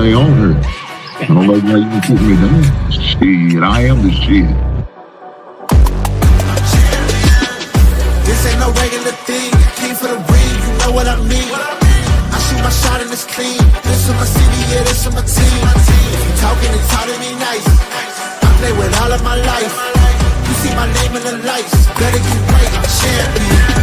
stay on her. I don't know why you put me down. Shit, I am the shit. This ain't no regular thing. I came for the ring, you know what I mean. I shoot my shot and it's clean. This for my city, yeah, this for my team. If you talking and talking me nice, I play with all of my life. You see my name in the lights, better get right, I'm champion.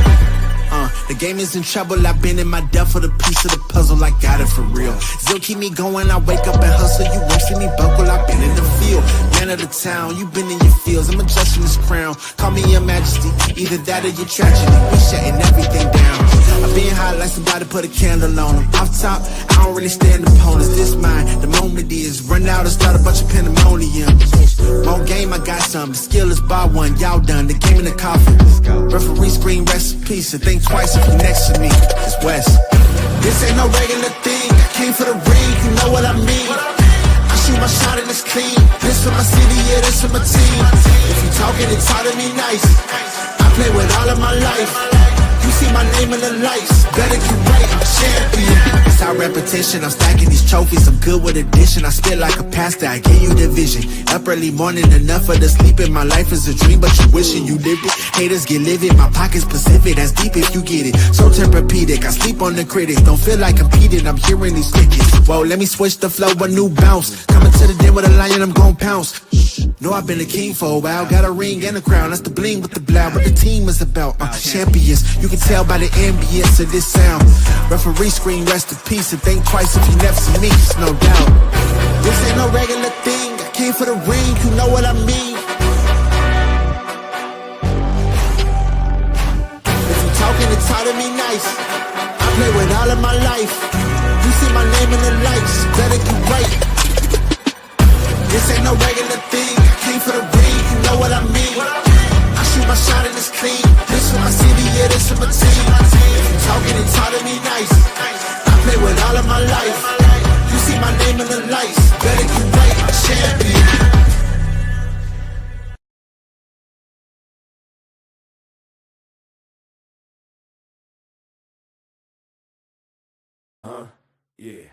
The game is in trouble, I've been in my depth for the piece of the puzzle, I got it for real. Still keep me going, I wake up and hustle, you won't see me buckle, I've been in the field. Man of the town, you been in your fields, I'm adjusting this crown. Call me your majesty, either that or your tragedy, we shutting everything down. I've been hot like somebody put a candle on them. Off top, I don't really stand opponents, this mine. The moment is run out and start a bunch of pandemonium. More game, I got some, the skill is bar one, y'all done, the game in the coffin. Referee screen recipe, so think twice if you next to me, it's West. This ain't no regular thing, I came for the ring, you know what I mean. I shoot my shot and it's clean, this for my city, yeah, this for my team. If you talking and talk to me nice, I play with all of my life. You see my name in the lights, better get right, I'm champion. It's our repetition, I'm stacking these trophies, I'm good with addition. I spit like a pastor, I give you the vision. Up early morning, enough of the sleeping. My life is a dream, but you wishing you lived it. Haters get livid, my pocket's Pacific, that's deep if you get it. So Tempur-Pedic, I sleep on the critics. Don't feel like competing, I'm hearing these crickets. Whoa, let me switch the flow, a new bounce. Coming to the den with a lion, I'm gon' pounce. Know I've been a king for a while, got a ring and a crown, that's the bling with the blow. What the team is about, champions. You can tell by the ambience of this sound. Referee screen, rest in peace, and think twice if you never see me, it's no doubt. This ain't no regular thing, I came for the ring, you know what I mean. If you talking and talk to me nice, I play with all of my life. You see my name in the lights, better get right. This ain't no regular thing, I came for the ring, you know what I mean. I shoot my shot and it's clean, this for my city, yeah, this for my team. If you talking and talk to me nice, I play with all of my life. You see my name in the lights, better get right, I'm champion. Yeah.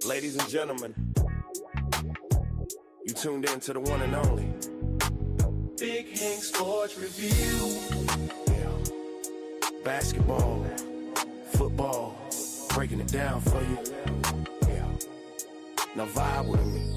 Ladies and gentlemen, you tuned in to the one and only Big Hank Sports Review. Yeah. Basketball, football, breaking it down for you. Yeah. Now vibe with me.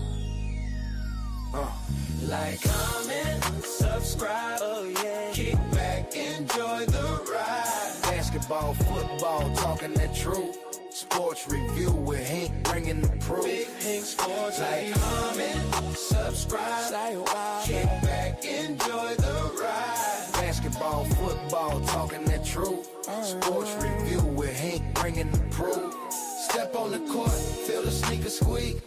Like, comment, subscribe, oh yeah. Kick back, enjoy the ride. Basketball, football, talking that truth. Sports review with Hank bringing the proof. Big Hank Sports, like, comment, subscribe, say wow. Kick back, enjoy the ride. Basketball, football, talking that truth. Sports review with Hank bringing the proof. Step on the court, feel the sneaker squeak.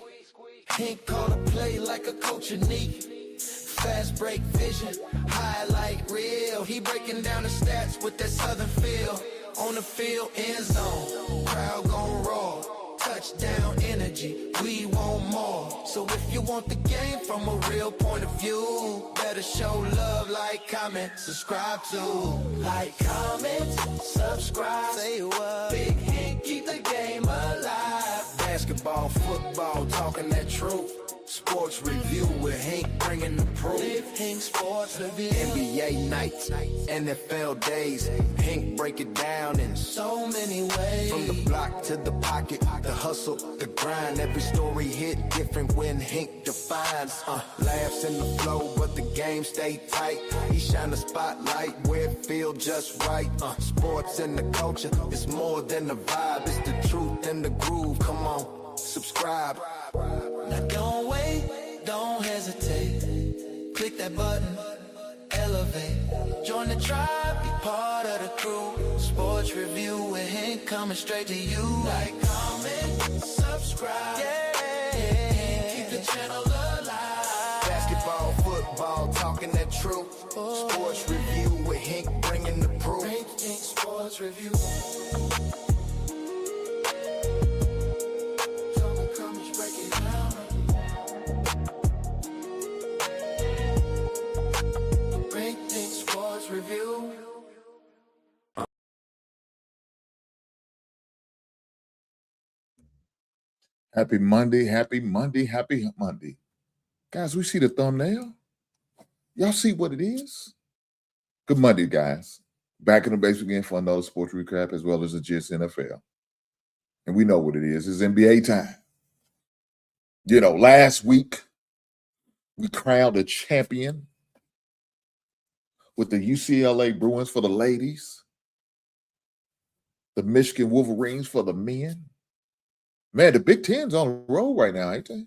Hank call a play like a coach unique. Fast break vision, highlight reel. He breaking down the stats with that southern feel. On the field, end zone, crowd gon' roar. Touchdown energy, we want more. So if you want the game from a real point of view, better show love, like, comment, subscribe to. Like, comment, subscribe, say what. Big Hank, keep the game alive. Basketball, football, talking that truth. Sports review with Hank bringing the proof. Big Hank Sports Review. NBA nights, NFL days. Hank break it down in so many ways. From the block to the pocket, the hustle, the grind. Every story hit different when Hank defines. Laughs in the flow, but the game stay tight. He shine the spotlight where it feel just right. Sports and the culture, it's more than a vibe. It's the truth and the groove. Come on, subscribe. Now don't wait, don't hesitate. Click that button, elevate. Join the tribe, be part of the crew. Sports review with Hank coming straight to you. Like, comment, subscribe. Yeah, keep the channel alive. Basketball, football, talking that truth. Sports review with Hank bringing the proof. Hank Sports Review. Review. Happy Monday, happy Monday, happy Monday. Guys, we see the thumbnail. Y'all see what it is? Good Monday, guys. Back in the base again for another sports recap as well as the GIST NFL. And we know what it is. It's NBA time. You know, last week we crowned a champion with the UCLA Bruins for the ladies, the Michigan Wolverines for the men. Man, the Big Ten's on the road right now, ain't they?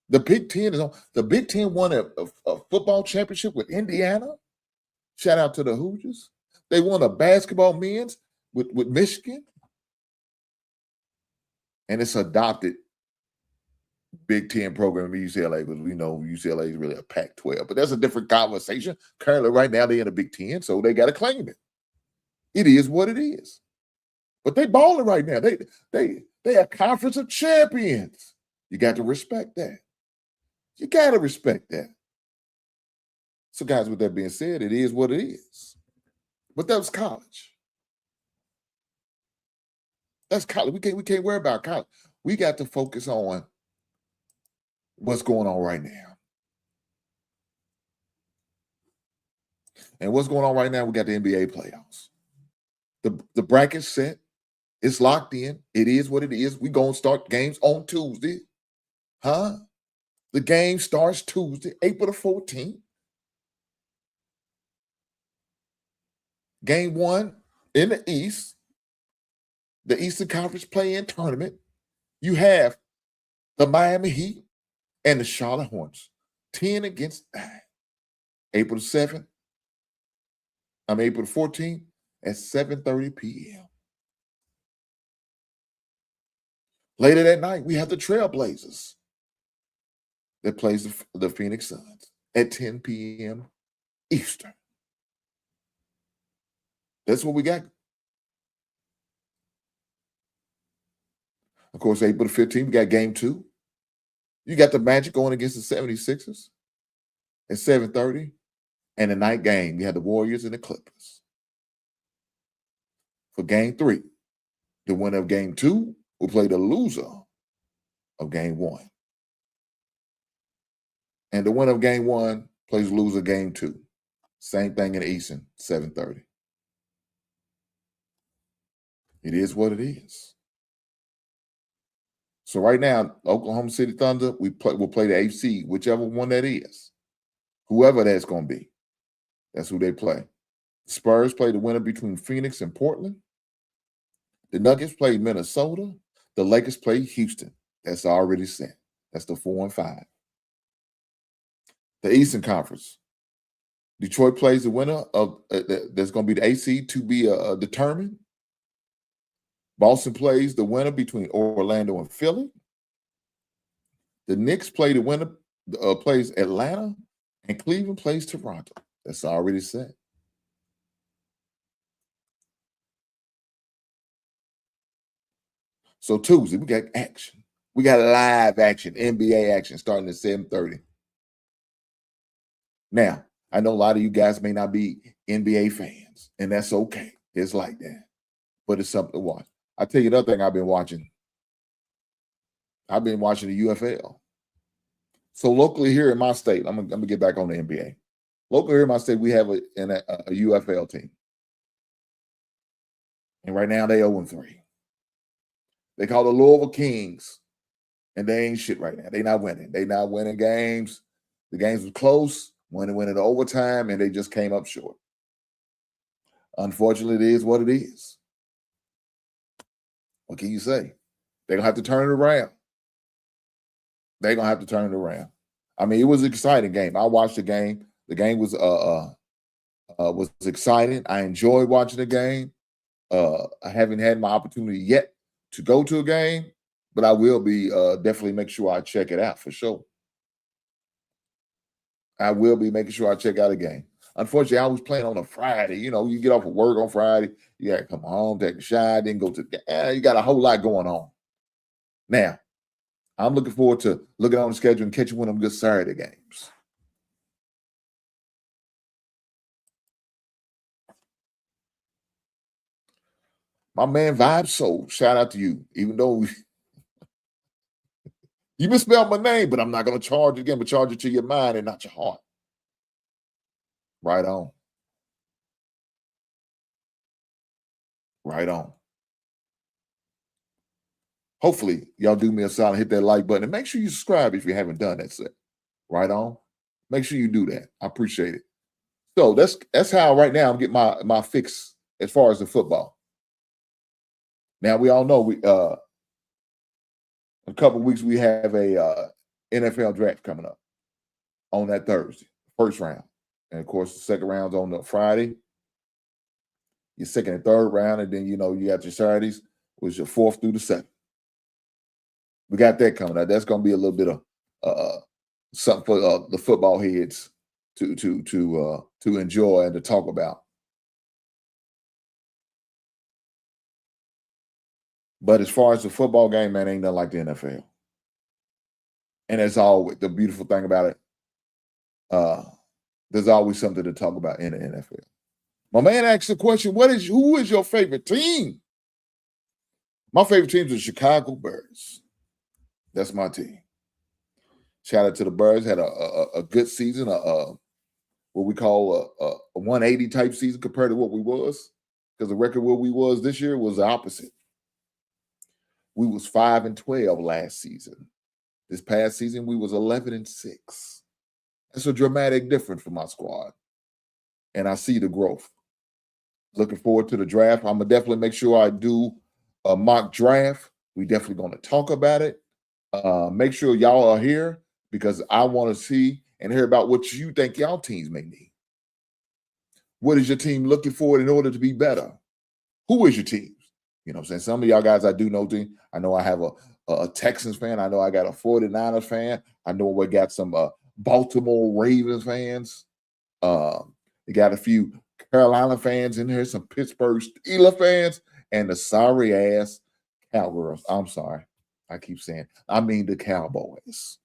The Big Ten is on. The Big Ten won a football championship with Indiana. Shout out to the Hoosiers. They won a basketball men's with Michigan. And it's adopted Big Ten program at UCLA because we know UCLA is really a Pac-12. But that's a different conversation. Currently, right now, they're in the Big Ten, so they got to claim it. It is what it is. But they balling right now. They are conference of champions. You got to respect that. You got to respect that. So, guys, with that being said, it is what it is. But that was college. That's college. We can't worry about college. We got to focus on what's going on right now. And what's going on right now, we got the NBA playoffs. The bracket's set. It's locked in. It is what it is. We're going to start games on Tuesday. Huh? The game starts Tuesday, April the 14th. Game 1 in the East, the Eastern Conference play-in tournament. You have the Miami Heat and the Charlotte Hornets, 10 against 9. April the 7th, April the 14th at 7:30 p.m. Later that night, we have the Trailblazers that plays the Phoenix Suns at 10 p.m. Eastern. That's what we got. Of course, April the 15th, we got game 2. You got the Magic going against the 76ers at 7:30. And the night game, you had the Warriors and the Clippers. For game 3, the winner of game 2 will play the loser of game 1. And the winner of game 1 plays loser game 2. Same thing in the Eastern, 7:30. It is what it is. So right now, Oklahoma City Thunder, we'll play the AFC, whichever one that is. Whoever that's going to be. That's who they play. The Spurs play the winner between Phoenix and Portland. The Nuggets play Minnesota. The Lakers play Houston. That's already set. That's the 4 and 5. The Eastern Conference. Detroit plays the winner of that's going to be the AC to be determined. Boston plays the winner between Orlando and Philly. The Knicks play the winner, plays Atlanta, and Cleveland plays Toronto. That's already set. So Tuesday, we got action. We got live action, NBA action starting at 7:30. Now, I know a lot of you guys may not be NBA fans, and that's okay. It's like that. But it's something to watch. I tell you another thing I've been watching. I've been watching the UFL. So locally here in my state, I'm gonna get back on the NBA. Locally here in my state, we have a UFL team. And right now they 0-3. They call the Louisville Kings. And they ain't shit right now. They not winning. They not winning games. The games were close. Went into overtime, and they just came up short. Unfortunately, it is what it is. What can you say? They're going to have to turn it around. They're going to have to turn it around. I mean, it was an exciting game. I watched the game. The game was exciting. I enjoyed watching the game. I haven't had my opportunity yet to go to a game, but I will be definitely make sure I check it out for sure. I will be making sure I check out a game. Unfortunately, I was playing on a Friday. You know, you get off of work on Friday, you got to come home, take a shower, then go to the game. You got a whole lot going on. Now, I'm looking forward to looking on the schedule and catching one of them good Saturday games. My man Vibe Soul, shout out to you. Even though You misspelled my name, but I'm not going to charge it again, but charge it to your mind and not your heart. Right on. Right on. Hopefully, y'all do me a solid, hit that like button, and make sure you subscribe if you haven't done that set. Right on. Make sure you do that. I appreciate it. So that's how right now I'm getting my fix as far as the football. Now we all know in a couple of weeks we have a NFL draft coming up on that Thursday, first round. And of course, the second round's on the Friday. Your second and third round, and then you got your Saturdays, which is your fourth through the seventh. We got that coming up. That's going to be a little bit of something for the football heads to enjoy and to talk about. But as far as the football game, man, ain't nothing like the NFL. And that's always the beautiful thing about it. There's always something to talk about in the NFL. My man asked the question, who is your favorite team? My favorite team is the Chicago Bears. That's my team. Shout out to the Bears. Had a good season, what we call a 180 type season compared to what we was. Because the record where we was this year was the opposite. We was 5-12 last season. This past season, we was 11-6. That's a dramatic difference for my squad. And I see the growth. Looking forward to the draft. I'm going to definitely make sure I do a mock draft. We definitely going to talk about it. Make sure y'all are here because I want to see and hear about what you think y'all teams may need. What is your team looking for in order to be better? Who is your team? You know what I'm saying? Some of y'all guys I do know. I know I have a Texans fan. I know I got a 49ers fan. I know we got some Baltimore Ravens fans. You got a few Carolina fans in here, some Pittsburgh Steelers fans, and the sorry-ass Cowgirls. I'm sorry. I keep saying, I mean the Cowboys.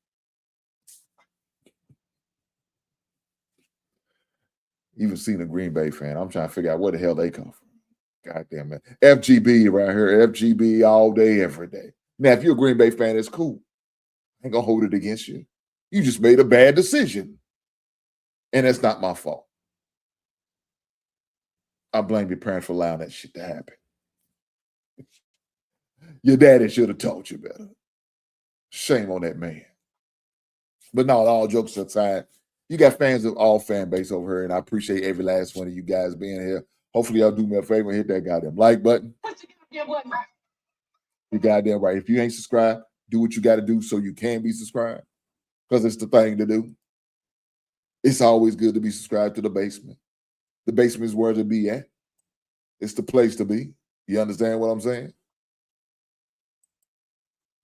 Even seen a Green Bay fan. I'm trying to figure out where the hell they come from. God damn it. FGB around here. FGB all day, every day. Now, if you're a Green Bay fan, it's cool. I ain't going to hold it against you. You just made a bad decision. And that's not my fault. I blame your parents for allowing that shit to happen. Your daddy should have told you better. Shame on that man. But no, all jokes aside, you got fans of all fan base over here, and I appreciate every last one of you guys being here. Hopefully, y'all do me a favor and hit that goddamn like button. You goddamn right. If you ain't subscribed, do what you got to do so you can be subscribed, because it's the thing to do. It's always good to be subscribed to the basement. The basement is where to be at. It's the place to be. You understand what I'm saying?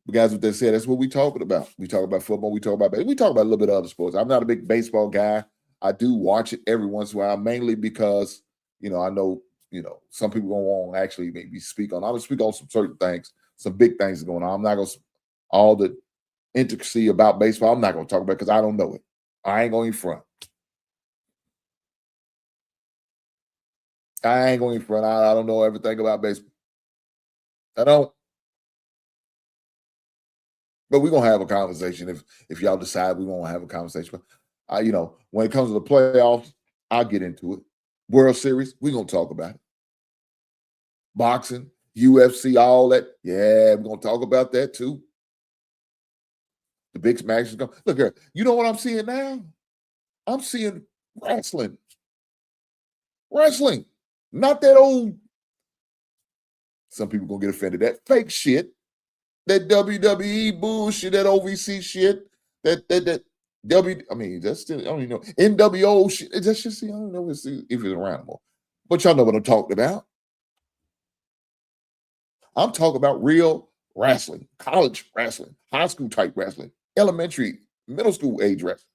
But guys, with that said, that's what we talking about. We talk about football. We talk about baseball. We talk about a little bit of other sports. I'm not a big baseball guy. I do watch it every once in a while, mainly because, I know, some people going to want to actually maybe speak on. I'm going to speak on some certain things, some big things going on. I'm not going to, all the intricacy about baseball, I'm not going to talk about because I don't know it. I ain't going in front. I ain't going in front. I don't know everything about baseball. I don't. But we're going to have a conversation if y'all decide we want to have a conversation. But, when it comes to the playoffs, I'll get into it. World Series, we're going to talk about it. Boxing, UFC, all that. Yeah, we're going to talk about that too. The big matches go. Look here, you know what I'm seeing now? I'm seeing wrestling. Wrestling. Not that old. Some people going to get offended. That fake shit. That WWE bullshit, that OVC shit, that's still, I don't even know. NWO shit, that's just, I don't know if it's around more. But y'all know what I'm talking about. I'm talking about real wrestling, college wrestling, high school type wrestling, elementary, middle school age wrestling.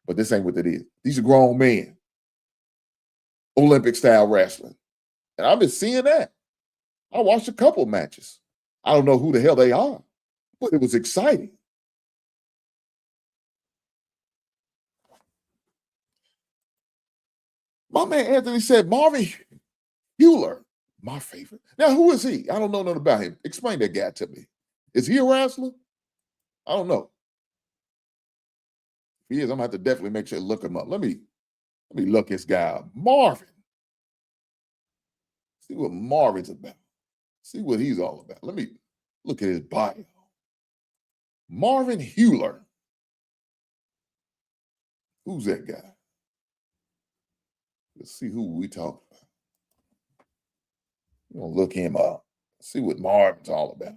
But this ain't what it is. These are grown men. Olympic style wrestling. And I've been seeing that. I watched a couple matches. I don't know who the hell they are, but it was exciting. My man Anthony said Marvin Hewler, my favorite. Now, who is he? I don't know nothing about him. Explain that guy to me. Is he a wrestler? I don't know. If he is, I'm gonna have to definitely make sure to look him up. Let me look this guy up. Marvin. See what Marvin's about. See what he's all about. Let me look at his bio. Marvin Hewler. Who's that guy? Let's see who we talking about. We're gonna look him up. See what Marvin's all about.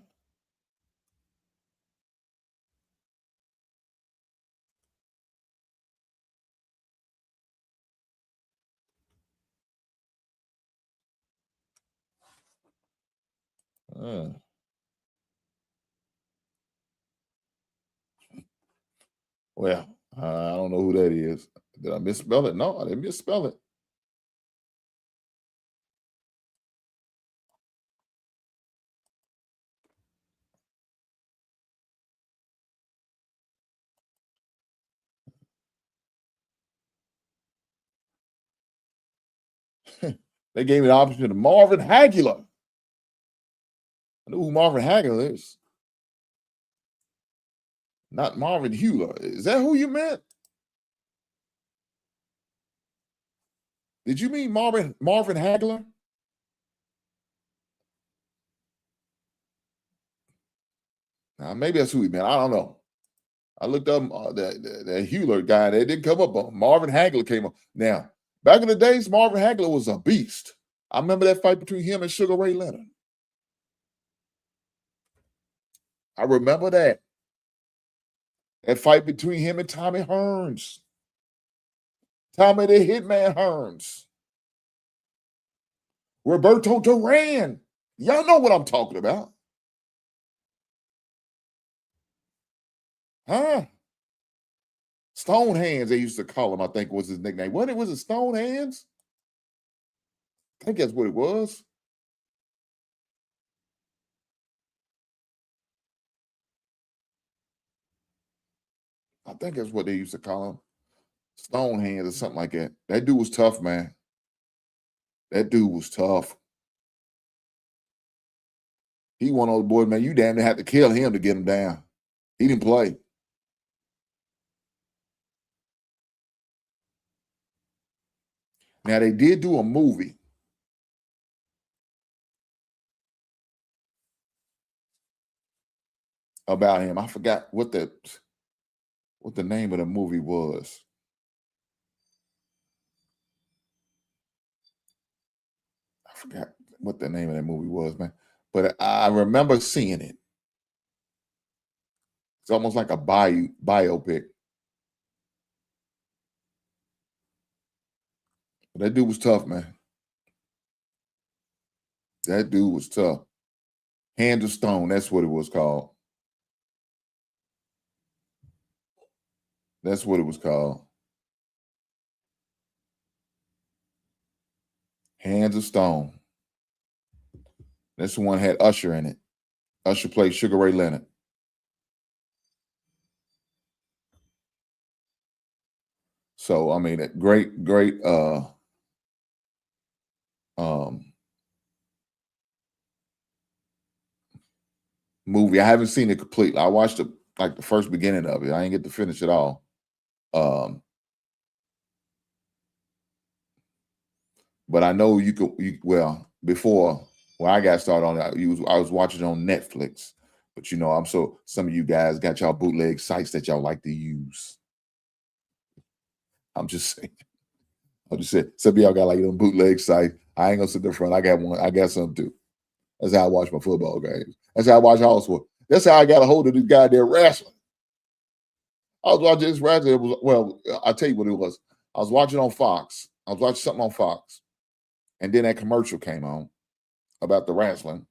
Well, I don't know who that is. Did I misspell it? No, I didn't misspell it. They gave me the option to Marvin Hagler. I know who Marvin Hagler is. Not Marvin Hewler. Is that who you meant? Did you mean Marvin Hagler? Now, maybe that's who he meant. I don't know. I looked up the Hewler guy. They didn't come up on Marvin Hagler came up. Now, back in the days, Marvin Hagler was a beast. I remember that fight between him and Sugar Ray Leonard. I remember that. That fight between him and Tommy Hearns. Tommy the Hitman Hearns. Roberto Duran. Y'all know what I'm talking about. Huh? Stone Hands, they used to call him, I think was his nickname. What was it, Stone Hands? I think that's what it was. I think that's what they used to call him. Stone Hands or something like that. That dude was tough, man. That dude was tough. He one of those boys, man, you damn near had to kill him to get him down. He didn't play. Now, they did do a movie about him. I forgot what the name of the movie was. I forgot what the name of that movie was, man. But I remember seeing it. It's almost like a biopic. But that dude was tough, man. That dude was tough. Hand of Stone, that's what it was called. That's what it was called. Hands of Stone. This one had Usher in it. Usher played Sugar Ray Leonard. So, I mean, a great movie. I haven't seen it completely. I watched the first beginning of it. I didn't get to finish it all. But I know before when I got started on it, I was watching it on Netflix. But some of you guys got y'all bootleg sites that y'all like to use. I'm just saying. Some of y'all got like them bootleg sites. I ain't gonna sit there front. I got one. I got some too. That's how I watch my football games. That's how I watch all sports. That's how I got a hold of this guy there wrestling. I was watching this wrestling. I'll tell you what it was. I was watching on Fox. I was watching something on Fox. And then that commercial came on about the wrestling.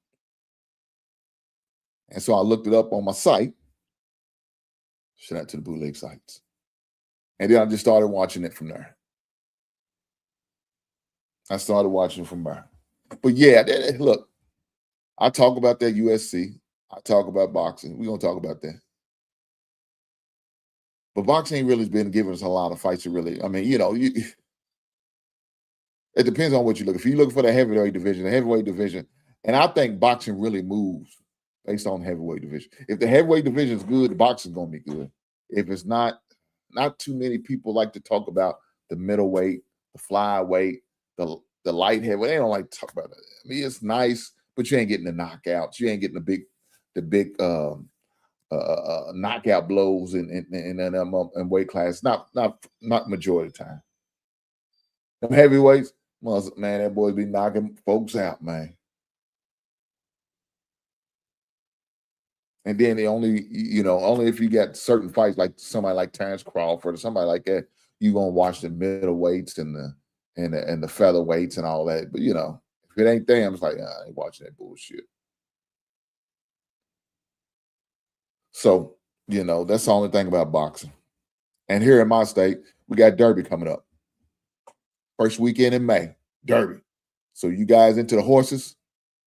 And so I looked it up on my site. Shout out to the bootleg sites. And then I just started watching it from there. I started watching from there. But yeah, look, I talk about that USC. I talk about boxing. We're going to talk about that. But boxing ain't really been giving us a lot of fights to really, I mean, it depends on what you look. If you're looking for the heavyweight division, and I think boxing really moves based on the heavyweight division. If the heavyweight division is good, the boxing's going to be good. If it's not, not too many people like to talk about the middleweight, the flyweight, the light heavyweight. They don't like to talk about it. I mean, it's nice, but you ain't getting the knockouts. You ain't getting the big knockout blows in weight class. Not majority of the time. Them heavyweights, man, that boy be knocking folks out, man. And then they only if you got certain fights like somebody like Terrence Crawford or somebody like that, you gonna watch the middleweights and the featherweights and all that. But if it ain't them, it's like I ain't watching that bullshit. So that's the only thing about boxing. And here in my state, we got Derby coming up. First weekend in May, Derby. So you guys into the horses,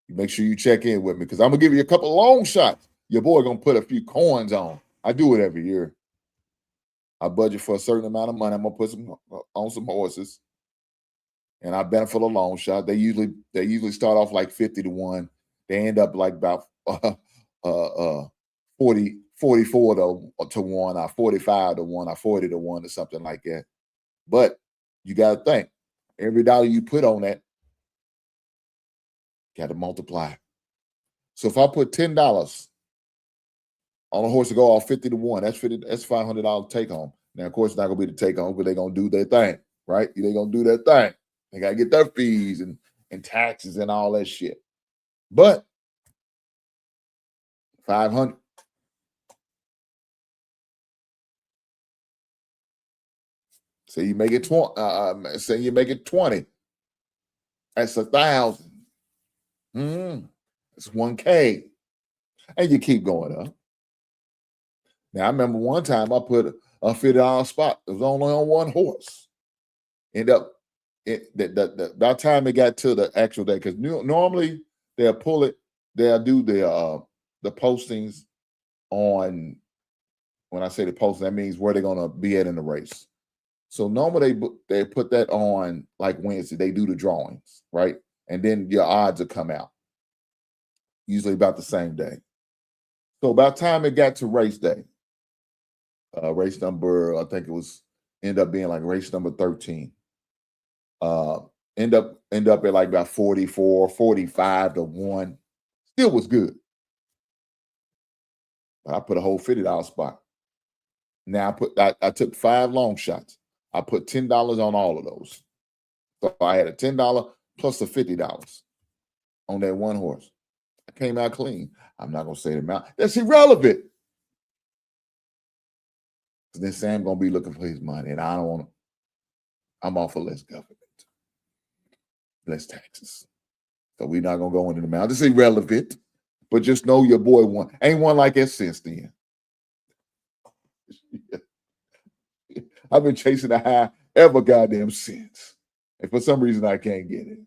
you make sure you check in with me because I'm gonna give you a couple of long shots. Your boy gonna put a few coins on. I do it every year. I budget for a certain amount of money. I'm gonna put some on some horses, and I bet for the long shot. They usually start off like 50 to 1. They end up like about 44 to 1, or 45 to 1, or 40 to 1, or something like that. But you got to think, every dollar you put on that, got to multiply. So if I put $10 on a horse to go off 50 to 1, that's $500 take home. Now, of course, it's not gonna be the take home, but they're gonna do their thing, right? They're gonna do their thing. They gotta get their fees and taxes and all that shit. But 500. Say you make it 20. Say you make it 20. That's 1,000. That's 1K, and you keep going up. Now I remember one time I put a $50 spot. It was only on one horse. End up by the time it got to the actual day, because normally they'll pull it. They'll do the postings on. When I say the posting, that means where they're gonna be at in the race. So normally they put that on like Wednesday. They do the drawings, right? And then your odds will come out. Usually about the same day. So by the time it got to race day, race number, I think it was end up being like race number 13. End up at like about 44, 45 to 1. Still was good. But I put a whole $50 spot. Now I took 5 long shots. I put $10 on all of those. So I had a $10 plus a $50 on that one horse. I came out clean. I'm not gonna say the amount. That's irrelevant. Then Sam gonna be looking for his money, and I don't want to. I'm all for less government, less taxes. So we're not gonna go into the amount. It's irrelevant, but just know your boy won. Ain't one like that since then. I've been chasing a high ever goddamn since, and for some reason I can't get it.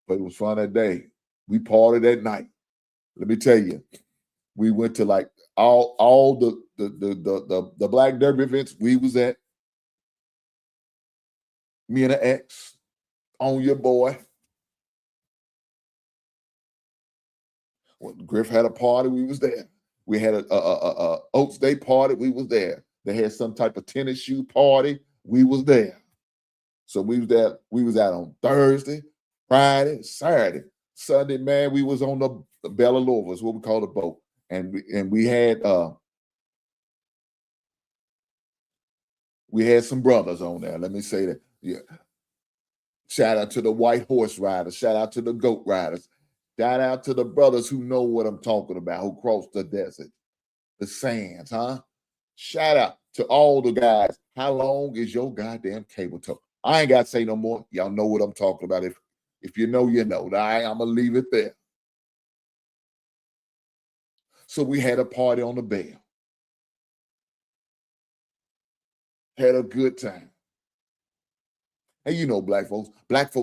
But it was fun that day. We partied that night. Let me tell you, we went to like all the Black Derby events we was at. Me and the ex on your boy. When Griff had a party, we was there. We had a Oaks Day party, we was there. They had some type of tennis shoe party, we was there. So we was there. We was out on Thursday, Friday, Saturday, Sunday. Man, we was on the Bella Louisville, is what we call the boat, and we had some brothers on there. Let me say that. Yeah. Shout out to the white horse riders. Shout out to the goat riders. Shout out to the brothers who know what I'm talking about, who crossed the desert, the sands, huh? Shout out to all the guys. How long is your goddamn cable tow? I ain't got to say no more. Y'all know what I'm talking about. If you know, you know. I'm going to leave it there. So we had a party on the Bell. Had a good time. And you know, black folks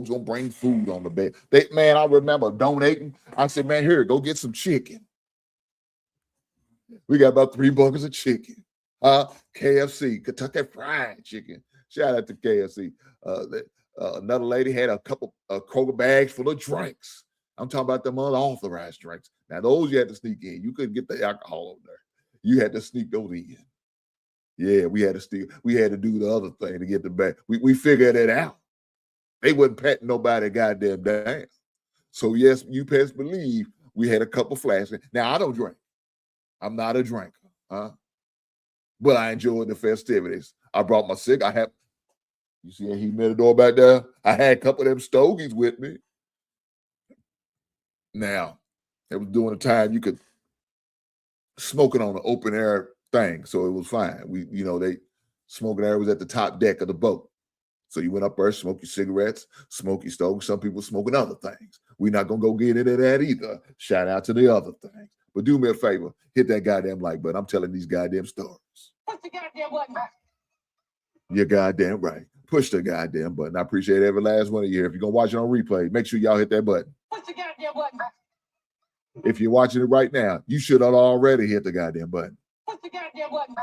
gonna bring food on the bed. Man, I remember donating. I said, man, here, go get some chicken. We got about 3 buckets of chicken. KFC, Kentucky Fried Chicken. Shout out to KFC. Another lady had a couple of Kroger bags full of drinks. I'm talking about them unauthorized drinks. Now, those you had to sneak in. You couldn't get the alcohol over there. You had to sneak those in. Yeah, we had to do the other thing to get the back. We figured it out. They wasn't patting nobody goddamn down. So yes, you best believe we had a couple flashes. Now I don't drink. I'm not a drinker, huh? But I enjoyed the festivities. I brought my cig. You see a humidor back there? I had a couple of them stogies with me. Now, it was during the time you could smoke it on an open air thing, so it was fine. They smoking area was at the top deck of the boat. So you went up there, smoke your cigarettes, smoke your stogies. Some people smoking other things. We're not gonna go get into that either. Shout out to the other things. But do me a favor, hit that goddamn like button. I'm telling these goddamn stories. Push the goddamn button. You're goddamn right. Push the goddamn button. I appreciate every last one of you. If you're gonna watch it on replay, make sure y'all hit that button. Push the goddamn button. If you're watching it right now, you should have already hit the goddamn button. Push the goddamn button.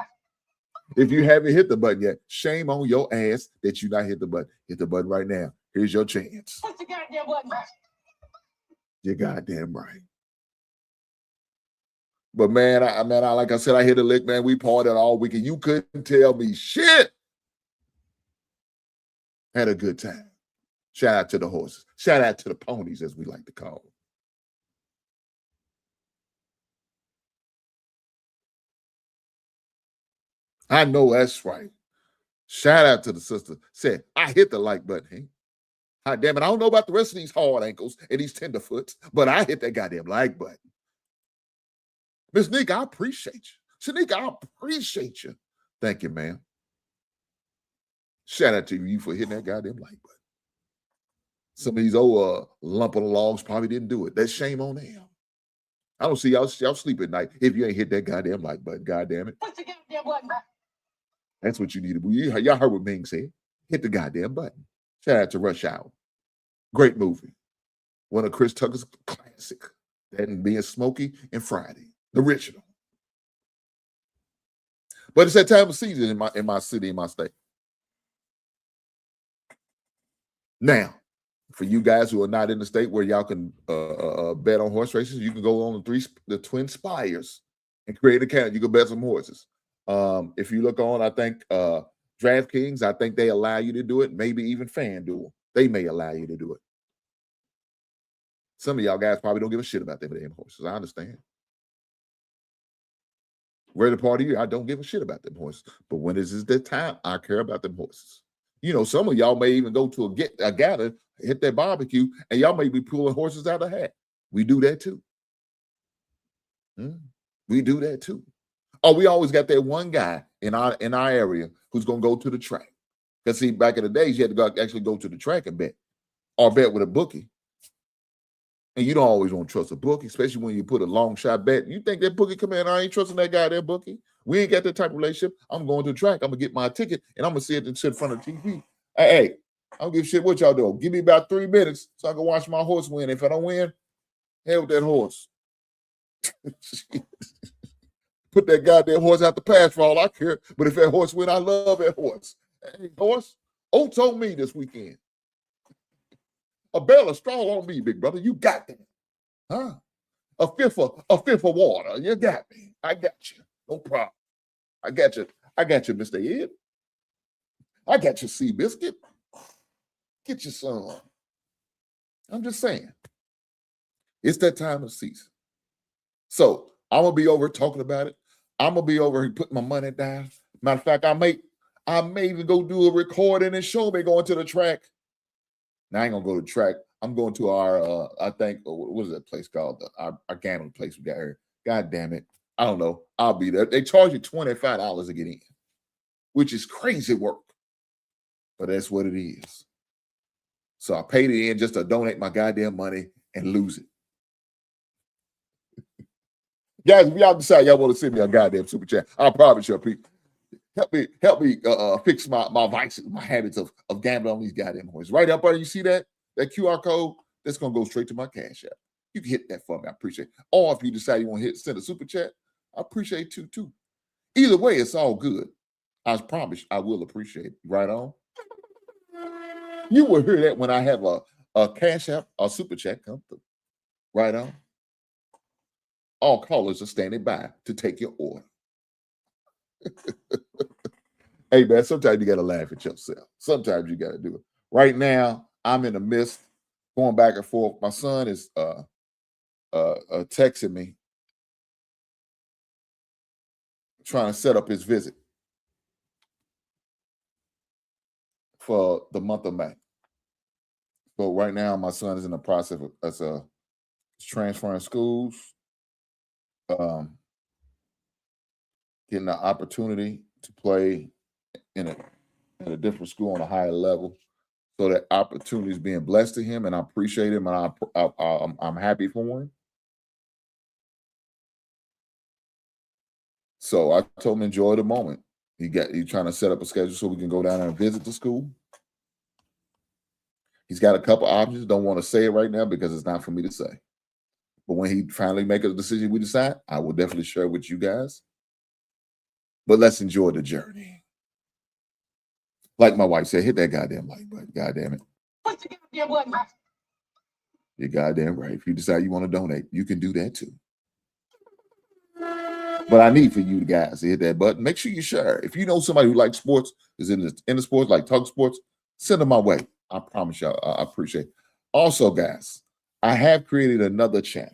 If you haven't hit the button yet, shame on your ass that you not hit the button. Hit the button right now. Here's your chance. Push the goddamn button. You're goddamn right. But man, I like I said, I hit a lick, man. We partied all weekend. You couldn't tell me shit. Had a good time. Shout out to the horses. Shout out to the ponies, as we like to call them. I know that's right. Shout out to the sister. Said, I hit the like button. Hey? God damn it. I don't know about the rest of these hard ankles and these tenderfoots, but I hit that goddamn like button. Miss Nick, I appreciate you. Shanika, I appreciate you. Thank you, ma'am. Shout out to you for hitting that goddamn like button. Some of these old lump on the logs probably didn't do it. That's shame on them. I don't see y'all sleep at night if you ain't hit that goddamn like button. Goddamn it. Push the goddamn button. That's what you need to do. Y'all heard what Ming said. Hit the goddamn button. Shout out to Rush Hour. Great movie. One of Chris Tucker's classic. That and Being Smokey and Friday. The original. But it's that time of season in my city, in my state. Now, for you guys who are not in the state where y'all can bet on horse races, you can go on the Twin Spires and create an account. You can bet some horses. If you look on, I think DraftKings, I think they allow you to do it. Maybe even FanDuel, they may allow you to do it. Some of y'all guys probably don't give a shit about them damn horses. I understand. Where the part of you, I don't give a shit about them horses. But when this is the time, I care about them horses. You know, some of y'all may even go to a gather, hit that barbecue, and y'all may be pulling horses out of the hat. We do that too. We do that too. Oh, we always got that one guy in our area who's gonna go to the track. Because see, back in the days, you had to actually go to the track and bet, or bet with a bookie. And you don't always want to trust a bookie, especially when you put a long shot bet. You think that bookie come in, I ain't trusting that guy, that bookie. We ain't got that type of relationship. I'm going to the track. I'm gonna get my ticket and I'm gonna sit in front of the TV. Hey, I don't give a shit what y'all do. Give me about 3 minutes so I can watch my horse win. If I don't win, hell with that horse. Put that goddamn horse out the pass for all I care. But if that horse win, I love that horse. Hey, horse, oats on me this weekend. A bale of straw on me, big brother. You got that. Huh? A fifth of water. You got me. I got you. No problem. I got you. I got you, Mr. Ed. I got your sea biscuit. Get your son. I'm just saying. It's that time of season. So I'm gonna be over talking about it. I'm gonna be over here putting my money down. Matter of fact, I may even go do a recording and show me going to the track. Now I ain't gonna go to the track. I'm going to our I think what is that place called? Our gambling place we got here. God damn it. I don't know. I'll be there. They charge you $25 to get in, which is crazy work. But that's what it is. So I paid it in just to donate my goddamn money and lose it. Guys, if y'all decide y'all want to send me a goddamn super chat, I promise you, people. Help me fix my vices, my habits of gambling on these goddamn horses. Right up there, you see that QR code? That's gonna go straight to my cash app. You can hit that for me. I appreciate it. Or if you decide you want to send a super chat, I appreciate you too. Either way, it's all good. I promise I will appreciate it. Right on. You will hear that when I have a cash app or super chat come through. Right on. All callers are standing by to take your order. Hey, man, sometimes you got to laugh at yourself. Sometimes you got to do it. Right now, I'm in the midst, going back and forth. My son is texting me, trying to set up his visit for the month of May. So right now, my son is in the process of transferring schools, um, getting the opportunity to play in a different school on a higher level. So that opportunity is being blessed to him, and I appreciate him, and I'm happy for him. So I told him enjoy the moment. He's trying to set up a schedule so we can go down there and visit the school. He's got a couple options. Don't want to say it right now because it's not for me to say. But when he finally make a decision, we decide, I will definitely share with you guys. But let's enjoy the journey. Like my wife said, hit that goddamn like button. God damn it. Push the goddamn button. You're goddamn right. If you decide you want to donate, you can do that too. But I need for you guys to hit that button. Make sure you share. If you know somebody who likes sports, is in the sports, like talk sports, send them my way. I promise y'all, I appreciate it. Also, guys, I have created another channel.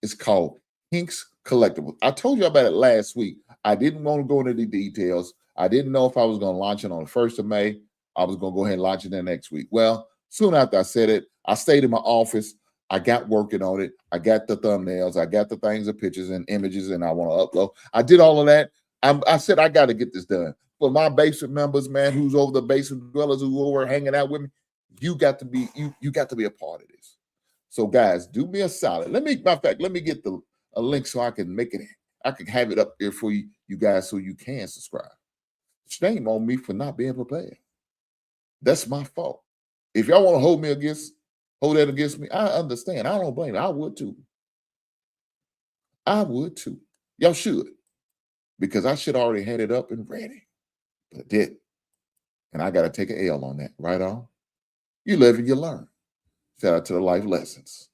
It's called Hinks Collectibles. I told you about it last week. I didn't want to go into the details. I didn't know if I was going to launch it on the 1st of May. I was going to go ahead and launch it the next week. Well, soon after I said it, I stayed in my office. I got working on it. I got the thumbnails. I got the things of pictures and images, and I want to upload. I did all of that. I said, I got to get this done. For my basement members, man, who's over the basement dwellers who over hanging out with me, you got to be a part of this. So, guys, do me a solid. Let me get a link so I can make it. I can have it up there for you guys so you can subscribe. Shame on me for not being prepared. That's my fault. If y'all want to hold that against me, I understand. I don't blame you. I would too. Y'all should. Because I should already had it up and ready. But I didn't. And I got to take an L on that. Right on? You live and you learn. Shout out to the life lessons.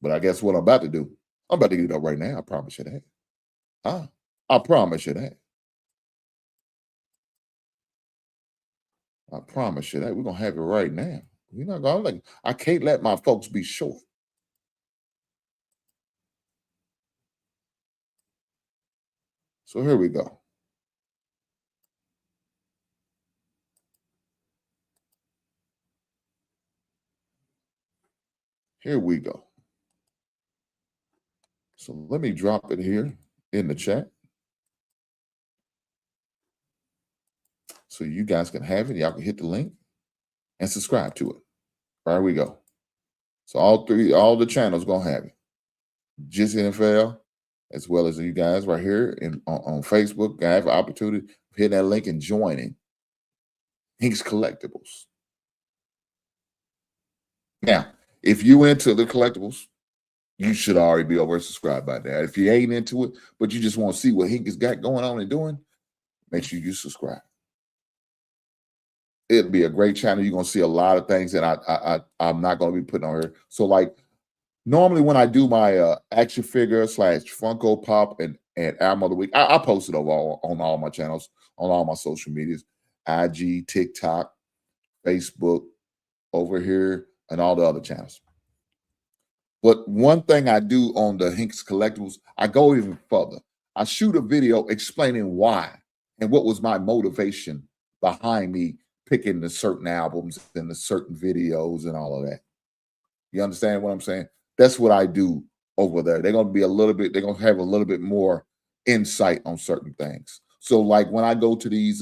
But I guess what I'm about to do, I'm about to get it up right now. I promise you that. I promise you that. I promise you that. We're going to have it right now. You're not going to I can't let my folks be short. So here we go. Here we go. So let me drop it here in the chat. So you guys can have it. Y'all can hit the link and subscribe to it. There we go. So all the channels gonna have it. Just NFL, as well as you guys right here on Facebook. I have an opportunity to hit that link and joining Hinks Collectibles. Now, if you into the collectibles, you should already be over subscribed by that. If you ain't into it, but you just want to see what Hink has got going on and doing, make sure you subscribe. It'll be a great channel. You're gonna see a lot of things that I'm not gonna be putting on here. So like normally when I do my action figure / Funko Pop and album of the week, I post it on all my channels, on all my social medias, IG, TikTok, Facebook, over here, and all the other channels. But one thing I do on the Hinks Collectibles, I go even further. I shoot a video explaining why and what was my motivation behind me picking the certain albums and the certain videos and all of that. You understand what I'm saying? That's what I do over there. They're going to have a little bit more insight on certain things. So like when I go to these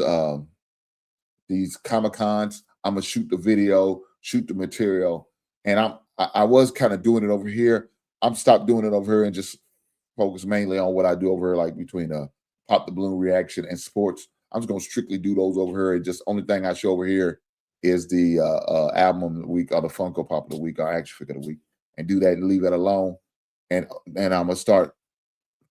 Comic-Cons, I'm going to shoot the video, shoot the material. And I was kind of doing it over here. I'm stopped doing it over here and just focus mainly on what I do over here, like between Pop the Balloon reaction and sports. I'm just going to strictly do those over here. And just only thing I show over here is the album of the week or the Funko Pop of the week or action figure of the week, and do that and leave that alone. And I'm going to start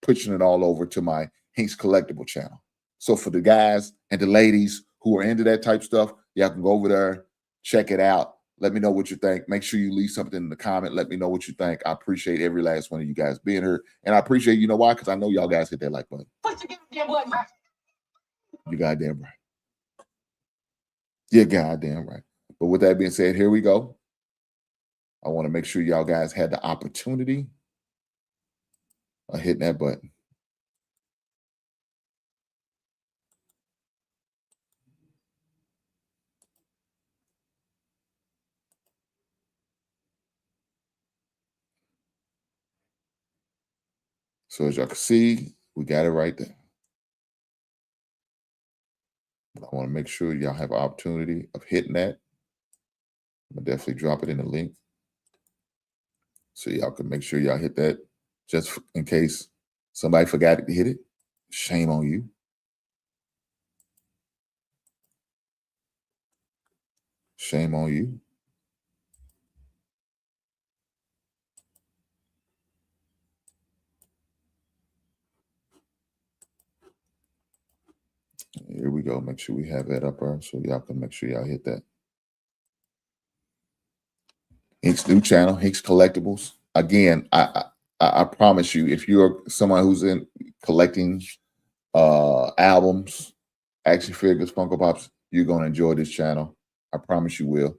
pushing it all over to my Hinks Collectible channel. So for the guys and the ladies who are into that type stuff, y'all can go over there, check it out, Let me know what you think. Make sure you leave something in the comment. Let me know what you think. I appreciate every last one of you guys being here. And I appreciate, you know why? Because I know y'all guys hit that like button. Push the goddamn button. You goddamn right. You're goddamn right. But with that being said, here we go. I want to make sure y'all guys had the opportunity of hitting that button. So as y'all can see, we got it right there. But I want to make sure y'all have an opportunity of hitting that. I'll definitely drop it in the link so y'all can make sure y'all hit that just in case somebody forgot to hit it. Shame on you. Shame on you. Here we go. Make sure we have that up there so y'all can make sure y'all hit that. Hink's new channel, Hink's Collectibles. Again, I promise you, if you're someone who's in collecting albums, action figures, Funko Pops, you're gonna enjoy this channel. I promise you will.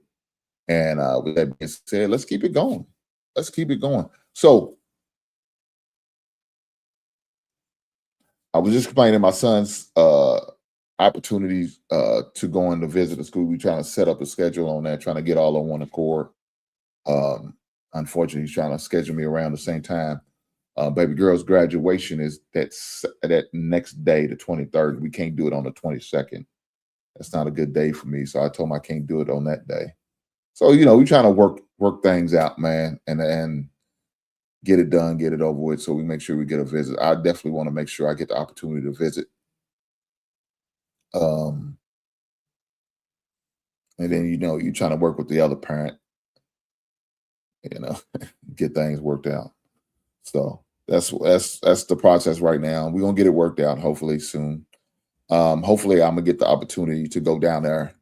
And with that being said, let's keep it going. Let's keep it going. So I was just explaining my son's opportunities to go in to visit the school. We're trying to set up a schedule on that, trying to get all on one accord. Unfortunately, he's trying to schedule me around the same time. Baby girl's graduation is that next day, the 23rd. We can't do it on the 22nd. That's not a good day for me. So I told him I can't do it on that day. So, you know, we're trying to work things out, man, and get it done, get it over with. So we make sure we get a visit. I definitely want to make sure I get the opportunity to visit. And then, you know, you're trying to work with the other parent, you know, get things worked out. So that's the process right now. We're gonna get it worked out hopefully soon. Hopefully I'm gonna get the opportunity to go down there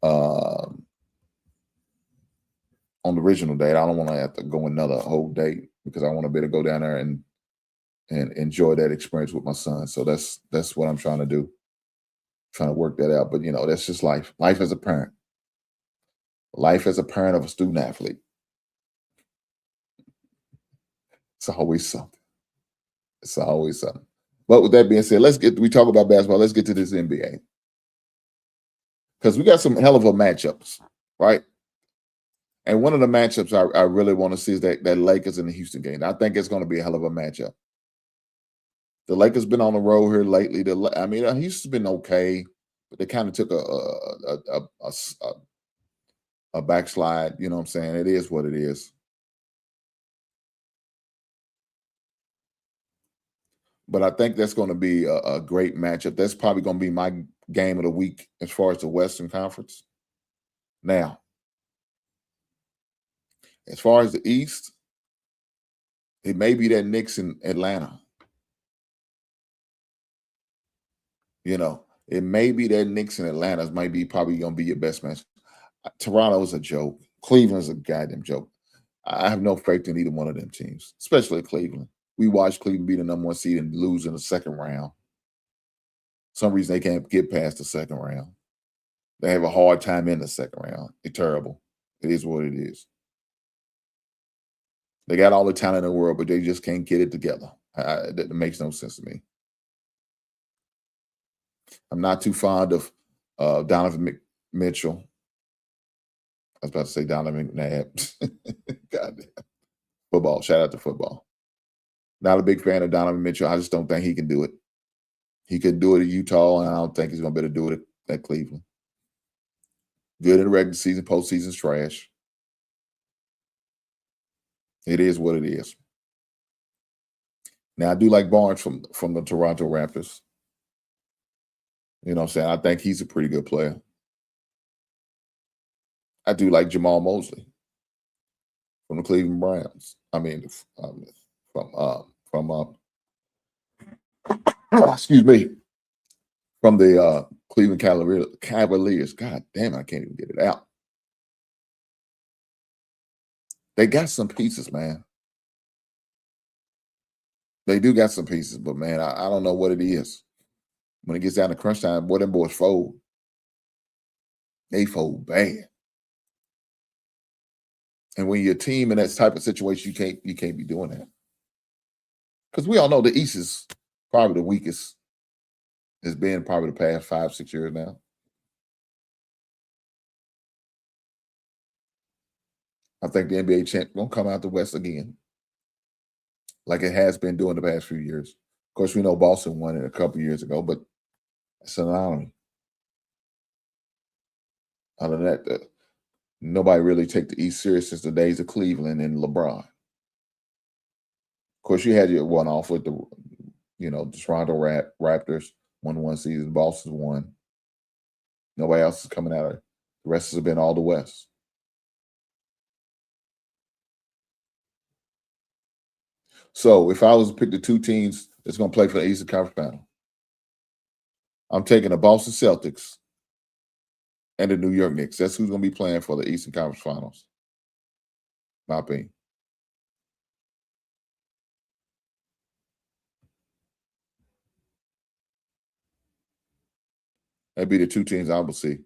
on the original date. I don't want to have to go another whole date because I want to be able to go down there and enjoy that experience with my son. So that's what I'm trying to do. Trying to work that out. But you know, that's just life. Life as a parent. Life as a parent of a student athlete. It's always something. It's always something. But with that being said, we talk about basketball. Let's get to this NBA. Because we got some hell of a matchups, right? And one of the matchups I really want to see is that Lakers and the Houston game. I think it's going to be a hell of a matchup. The Lakers been on the road here lately. Houston's been okay, but they kind of took a backslide. You know what I'm saying? It is what it is. But I think that's going to be a great matchup. That's probably going to be my game of the week as far as the Western Conference. Now, as far as the East, it may be that Knicks in Atlanta. You know, it may be that Knicks in Atlanta might be probably going to be your best match. Toronto's a joke. Cleveland's a goddamn joke. I have no faith in either one of them teams, especially Cleveland. We watched Cleveland be the #1 seed and lose in the second round. For some reason they can't get past the second round. They have a hard time in the second round. It's terrible. It is what it is. They got all the talent in the world, but they just can't get it together. That makes no sense to me. I'm not too fond of Donovan Mitchell. I was about to say Donovan McNabb. Goddamn. Football. Shout out to football. Not a big fan of Donovan Mitchell. I just don't think he can do it. He could do it at Utah, and I don't think he's going to be able to do it at Cleveland. Good in the regular season, postseason's trash. It is what it is. Now, I do like Barnes from the Toronto Raptors. You know what I'm saying? I think he's a pretty good player. I do like Jamal Mosley from the Cleveland Browns. Excuse me, from the Cleveland Cavaliers. God damn, I can't even get it out. They got some pieces, man. They do got some pieces, but man, I don't know what it is. When it gets down to crunch time, boy, them boys fold. They fold bad. And when you're a team in that type of situation, you can't be doing that. Because we all know the East is probably the weakest. It's been probably the past 5-6 years now. I think the NBA champ gonna come out the West again, like it has been doing the past few years. Of course, we know Boston won it a couple years ago, but it's an anomaly. Other than that, nobody really take the East serious since the days of Cleveland and LeBron. Of course, you had your one off with the Toronto Raptors won one season, Boston won. Nobody else is coming out of it. The rest has been all the West. So if I was to pick the two teams that's going to play for the Eastern Conference Final, I'm taking the Boston Celtics and the New York Knicks. That's who's going to be playing for the Eastern Conference Finals. My opinion. That'd be the two teams I would see.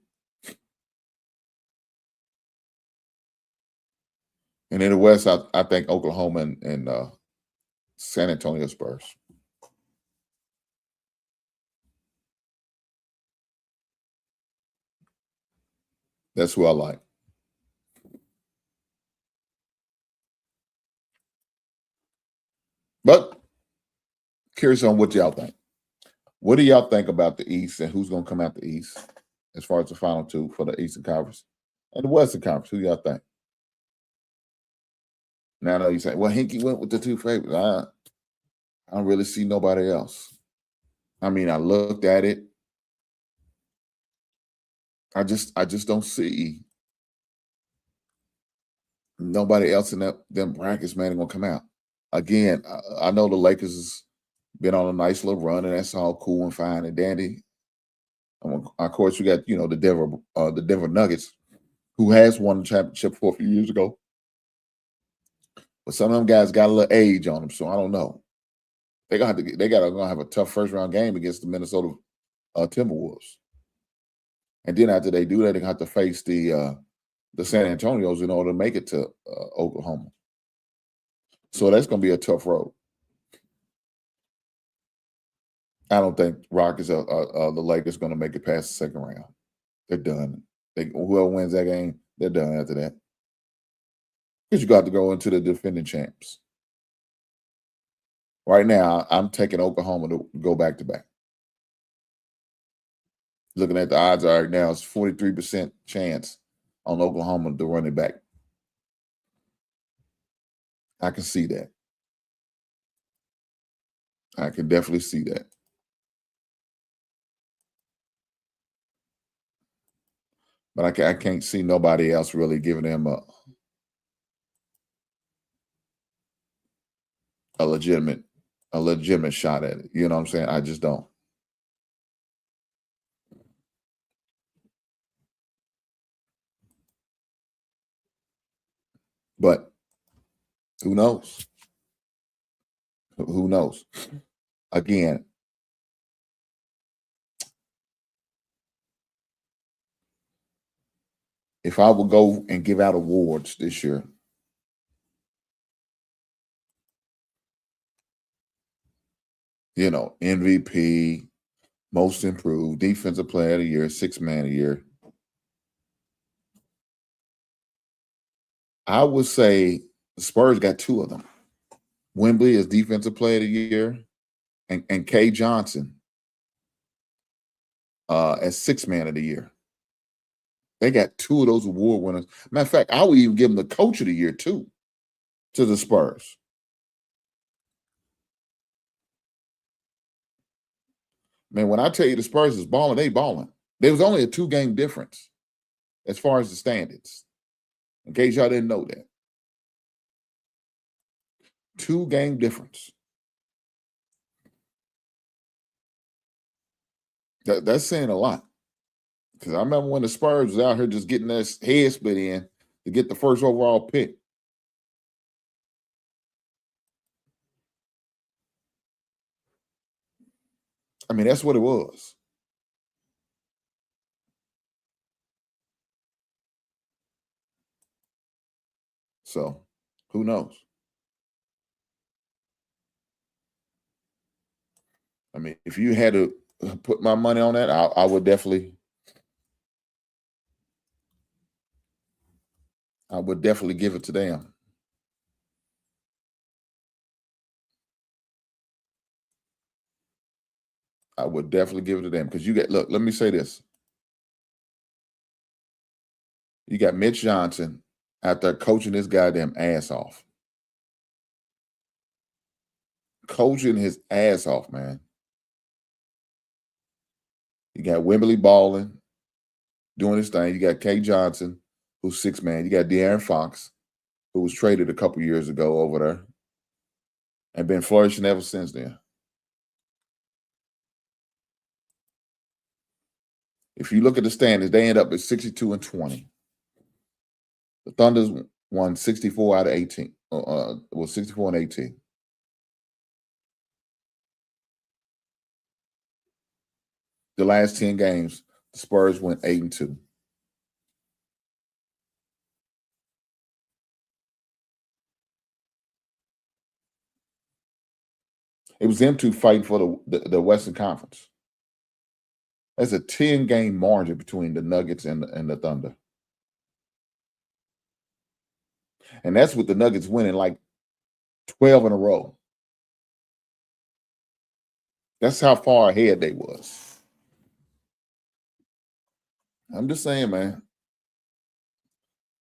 And in the West, I think Oklahoma and San Antonio Spurs. That's who I like. But curious on what y'all think. What do y'all think about the East and who's going to come out the East as far as the final two for the Eastern Conference and the Western Conference? Who y'all think? Now I know you say, well, Hinkie went with the two favorites. I don't really see nobody else. I mean, I looked at it. I just don't see nobody else in them brackets, man, gonna come out. Again, I know the Lakers has been on a nice little run, and that's all cool and fine and dandy. Of course, you got the Denver Nuggets, who has won the championship a few years ago. But some of them guys got a little age on them, so I don't know. They gotta have a tough first round game against the Minnesota Timberwolves, and then after they do that, they're gonna have to face the San Antonios in order to make it to Oklahoma. So that's gonna be a tough road. I don't think Rockets or the Lakers going to make it past the second round. They're done. Whoever wins that game, they're done after that. Because you got to go into the defending champs. Right now, I'm taking Oklahoma to go back-to-back. Looking at the odds right now, it's 43% chance on Oklahoma to run it back. I can see that. I can definitely see that. But I can't see nobody else really giving them a legitimate shot at it. You know what I'm saying? I just don't. But who knows? Who knows? Again, if I would go and give out awards this year, MVP, most improved, defensive player of the year, sixth man of the year, I would say the Spurs got two of them. Wembley is defensive player of the year, and Kay Johnson as sixth man of the year. They got two of those award winners. Matter of fact, I would even give them the coach of the year too to the Spurs. Man, when I tell you the Spurs is balling, they balling. There was only a 2-game difference as far as the standings. In case y'all didn't know that. 2-game difference. That's saying a lot. Because I remember when the Spurs was out here just getting their head split in to get the first overall pick. I mean, that's what it was. So, who knows? I mean, if you had to put my money on that, I would definitely give it to them. I would definitely give it to them because look, let me say this. You got Mitch Johnson out there coaching his goddamn ass off. Coaching his ass off, man. You got Wembley balling, doing his thing. You got Kay Johnson, who's 6-man. You got De'Aaron Fox, who was traded a couple years ago over there and been flourishing ever since then. If you look at the standings, they end up at 62-20. The Thunders won 64 out of 18. 64-18. The last 10 games, the Spurs went 8-2. It was them two fighting for the Western Conference. There's a 10-game margin between the Nuggets and the Thunder. And that's with the Nuggets winning like 12 in a row. That's how far ahead they was. I'm just saying, man.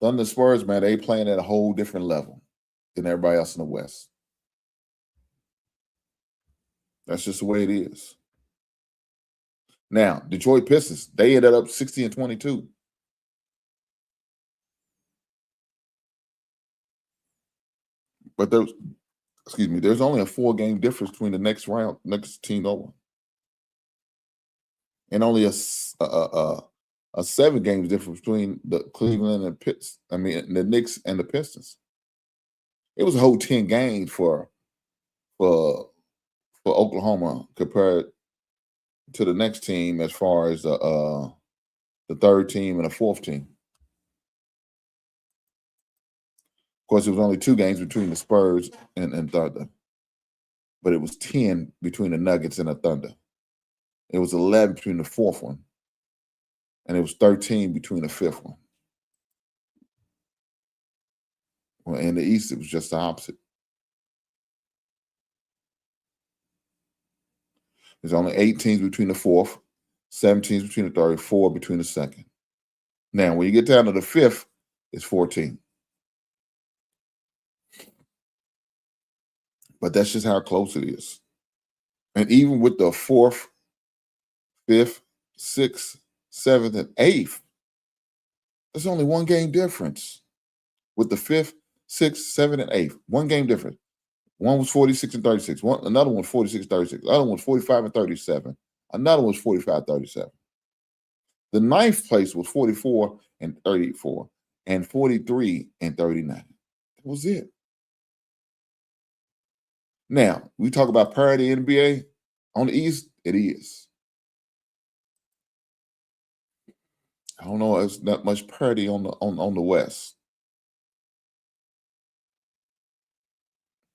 Thunder Spurs, man, they playing at a whole different level than everybody else in the West. That's just the way it is. Now, Detroit Pistons, they ended up 60-22. But there's only a 4-game difference between the next team over. And only a 7 games difference between the Cleveland and the Knicks and the Pistons. It was a whole 10 games for Oklahoma compared to the next team as far as the third team and the fourth team. Of course, it was only 2 games between the Spurs and Thunder, but it was 10 between the Nuggets and the Thunder. It was 11 between the fourth one, and it was 13 between the fifth one. Well, in the East, it was just the opposite. There's only 8 teams between the fourth, 7 teams between the third, 4 between the second. Now, when you get down to the fifth, it's 14. But that's just how close it is. And even with the fourth, fifth, sixth, seventh, and eighth, there's only 1 game difference. With the fifth, sixth, seventh, and eighth, 1 game difference. One was 46-36. Another one was 46-36. Another one was 45-37. Another one was 45-37. The ninth place was 44-34 and 43-39. That was it. Now, we talk about parity in the NBA. On the East, it is. I don't know. There's not much parity on the West.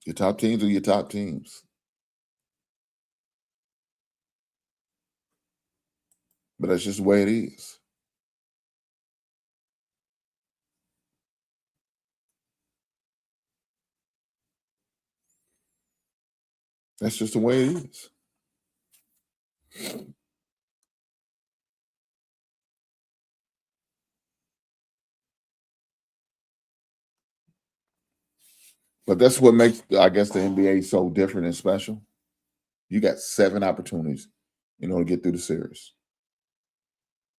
Your top teams are your top teams. But that's just the way it is. That's just the way it is. But that's what makes, I guess, the NBA so different and special. You got 7 opportunities in order to get through the series.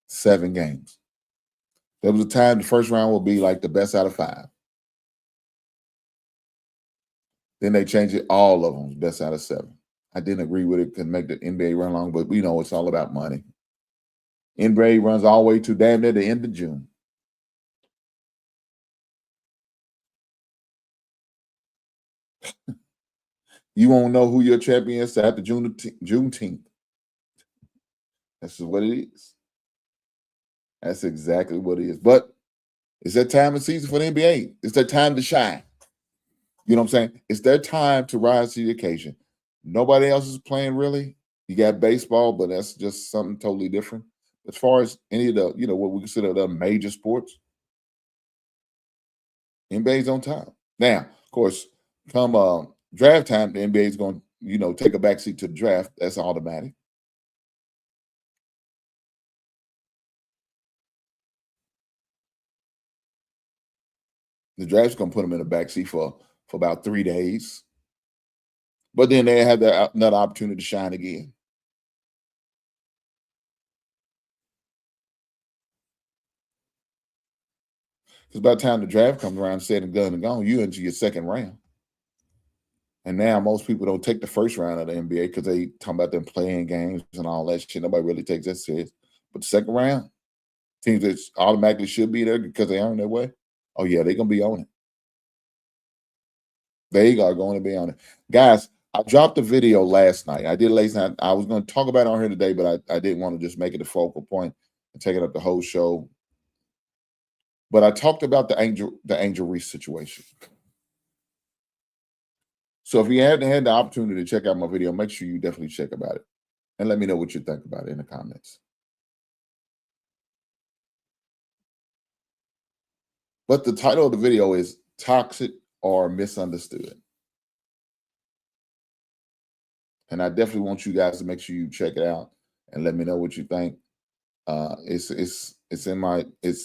7 games. There was a time the first round will be like the best out of 5. Then they changed it, all of them, best out of 7. I didn't agree with it, could make the NBA run long, but we know it's all about money. NBA runs all the way to damn near the end of June. You won't know who your champion is after Juneteenth. This is what it is. That's exactly what it is. But it's that time of season for the NBA. It's their time to shine. You know what I'm saying? It's their time to rise to the occasion. Nobody else is playing really. You got baseball, but that's just something totally different. As far as any of the, what we consider the major sports, NBA's on top. Now, of course, come draft time, the NBA is going to, take a backseat to the draft. That's automatic. The draft's going to put them in a backseat for about 3 days. But then they have another opportunity to shine again. Because by the time the draft comes around, said and done and gone, you into your second round. And now most people don't take the first round of the NBA because they talking about them playing games and all that shit. Nobody really takes that serious. But the second round, teams that automatically should be there because they earned their way, oh yeah, they're going to be on it. They are going to be on it. Guys, I dropped a video last night. I did last night. I was going to talk about it on here today, but I didn't want to just make it a focal point and take it up the whole show. But I talked about the Angel Reese situation. So if you hadn't had the opportunity to check out my video, make sure you definitely check about it. And let me know what you think about it in the comments. But the title of the video is Toxic or Misunderstood. And I definitely want you guys to make sure you check it out and let me know what you think. It's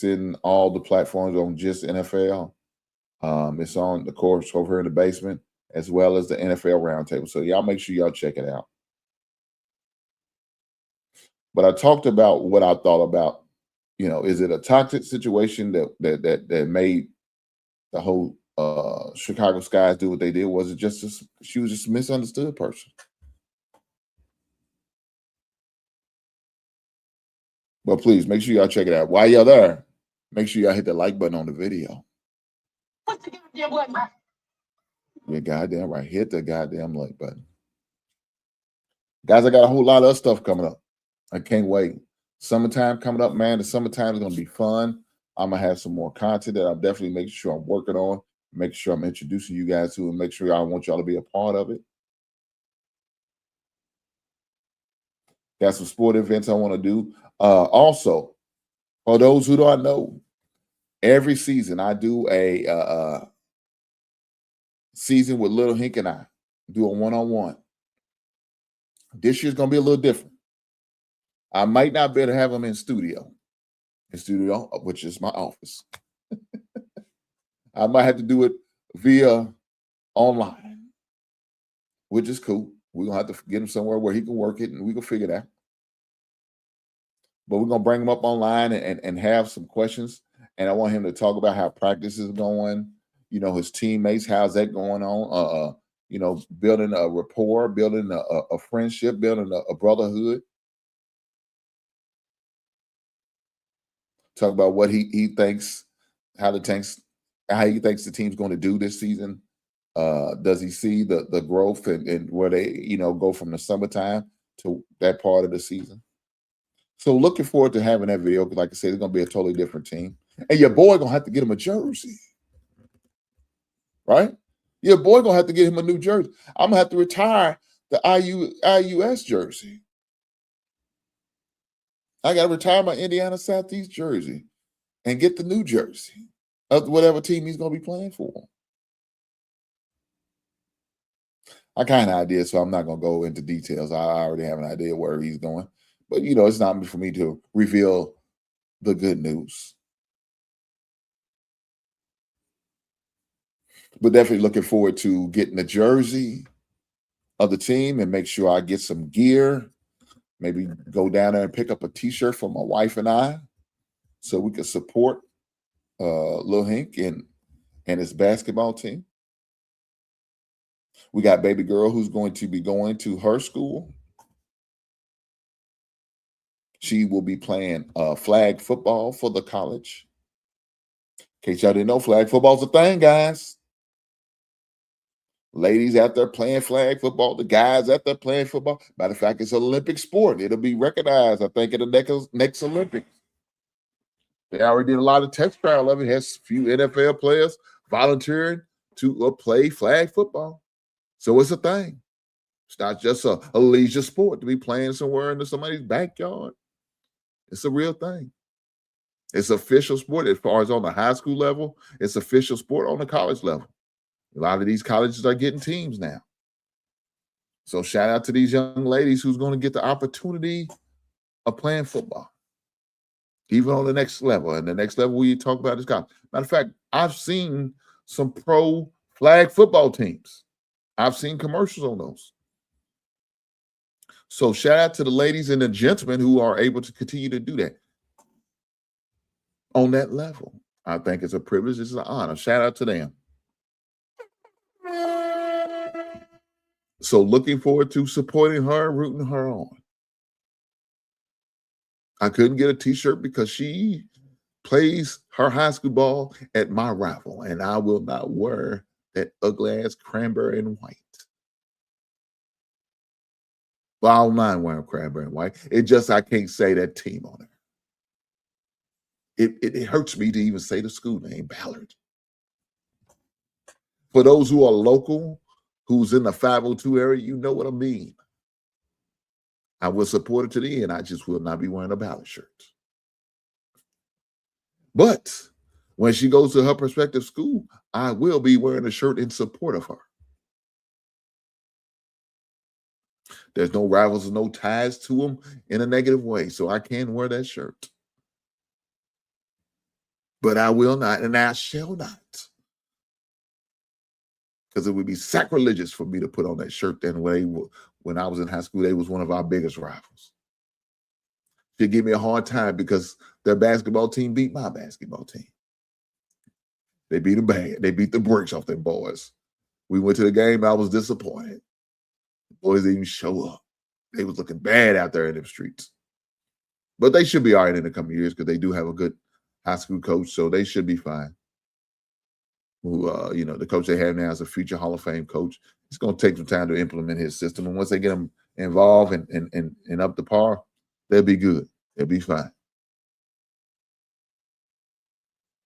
in all the platforms on Just NFL. It's on the course over here in the basement, as well as the NFL Roundtable. So y'all make sure y'all check it out. But I talked about what I thought about, is it a toxic situation that made the whole Chicago Skies do what they did? Was it just she was just a misunderstood person? But please make sure y'all check it out. While y'all there, make sure y'all hit the like button on the video. What's the goddamn button? You're goddamn right. Hit the goddamn like button. Guys, I got a whole lot of other stuff coming up. I can't wait. Summertime coming up, man. The summertime is going to be fun. I'm going to have some more content that I'm definitely making sure I'm working on, make sure I'm introducing you guys to, and make sure I want y'all to be a part of it. Got some sport events I want to do. Also, for those who don't know, every season I do a season with Little Hink and I do a one-on-one. This year's going to be a little different. I might not be able to have them in studio, which is my office. I might have to do it via online, which is cool. We're going to have to get him somewhere where he can work it and we can figure it out. But we're going to bring him up online and have some questions. And I want him to talk about how practice is going, his teammates, how's that going on? Building a rapport, building a friendship, building a brotherhood. Talk about what he thinks, how he thinks the team's going to do this season. Does he see the growth and where they, go from the summertime to that part of the season? So looking forward to having that video because, like I said, it's going to be a totally different team. And your boy going to have to get him a jersey, right? Your boy going to have to get him a new jersey. I'm going to have to retire the IUS jersey. I got to retire my Indiana Southeast jersey and get the new jersey of whatever team he's going to be playing for. I kind of idea, so I'm not going to go into details. I already have an idea where he's going. But, it's not for me to reveal the good news. But definitely looking forward to getting the jersey of the team and make sure I get some gear. Maybe go down there and pick up a T-shirt for my wife and I so we can support Lil Hink and his basketball team. We got baby girl who's going to be going to her school. She will be playing flag football for the college. In case y'all didn't know, flag football's a thing, guys. Ladies out there playing flag football, the guys out there playing football. Matter of fact, it's an Olympic sport. It'll be recognized, I think, in the next Olympics. They already did a lot of test trial of it. Has a few NFL players volunteering to play flag football. So it's a thing. It's not just a leisure sport to be playing somewhere in somebody's backyard. It's a real thing. It's official sport as far as on the high school level. It's official sport on the college level. A lot of these colleges are getting teams now. So shout out to these young ladies who's going to get the opportunity of playing football, even on the next level. And the next level we talk about is college. Matter of fact, I've seen some pro flag football teams. I've seen commercials on those. So shout out to the ladies and the gentlemen who are able to continue to do that on that level. I think it's a privilege. It's an honor. Shout out to them. So looking forward to supporting her, rooting her on. I couldn't get a t-shirt because she plays her high school ball at my rival, and I will not wear that ugly ass cranberry and white. Well, I don't mind wearing cranberry and white. It just I can't say that team on it. It hurts me to even say the school name, Ballard. For those who are local, who's in the 502 area, you know what I mean. I will support it to the end. I just will not be wearing a Ballard shirt. But when she goes to her prospective school, I will be wearing a shirt in support of her. There's no rivals and no ties to them in a negative way, so I can wear that shirt. But I will not, and I shall not. Because it would be sacrilegious for me to put on that shirt. And when I was in high school, they was one of our biggest rivals. They give me a hard time because their basketball team beat my basketball team. They beat them bad. They beat the brakes off them boys. We went to the game. I was disappointed. The boys didn't even show up. They was looking bad out there in them streets. But they should be all right in the coming years because they do have a good high school coach, so they should be fine. Who, the coach they have now is a future Hall of Fame coach. It's going to take some time to implement his system. And once they get them involved and up to par, they'll be good. They'll be fine.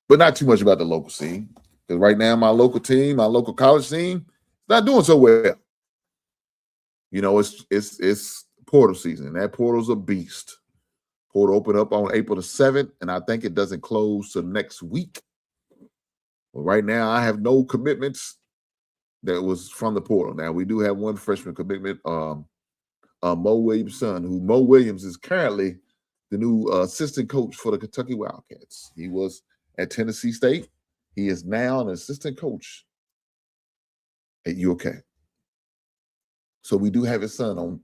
But not too much about the local scene. Because right now, my local team, my local college scene, is not doing so well. You know, it's portal season. That portal's a beast. Portal opened up on April the 7th, and I think it doesn't close till next week. Well, right now, I have no commitments that was from the portal. Now, we do have one freshman commitment, Mo Williams' son, who Mo Williams is currently the new assistant coach for the Kentucky Wildcats. He was at Tennessee State. He is now an assistant coach at UK. So we do have his son